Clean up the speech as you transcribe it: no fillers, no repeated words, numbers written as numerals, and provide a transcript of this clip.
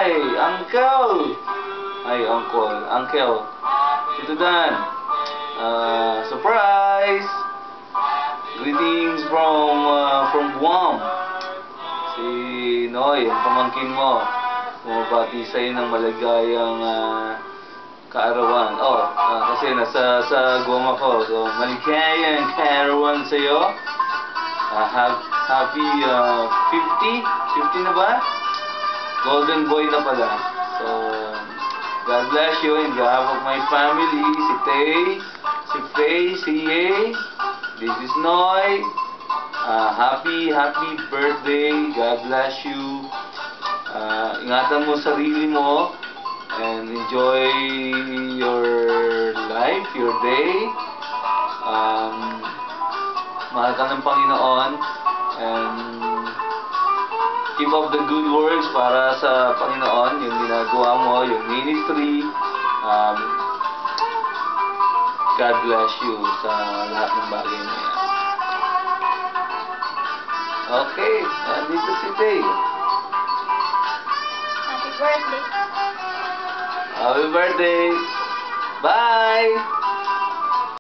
Hi, Uncle! Hi, Uncle. Tito Dan. Surprise! Greetings from Guam. Si Noy, ang pamangkin mo. Bumabati sa'yo ng maligayang kaarawan. Kasi sa Guam ako. So, maligayang kaarawan sa'yo. Happy 50 na ba? Golden boy na pala. So, God bless you in behalf of my family. Si Tay, si Faye, si Ye. This is Noy. Happy birthday. God bless you. Ingatan mo sarili mo and enjoy your life, your day. Mahal ka ng Panginoon and keep up the good works para sa Panginoon, yung ginagawa mo, yung ministry. God bless you sa lahat ng bagay na yan. Okay, dito si Tay. Happy birthday. Happy birthday. Bye!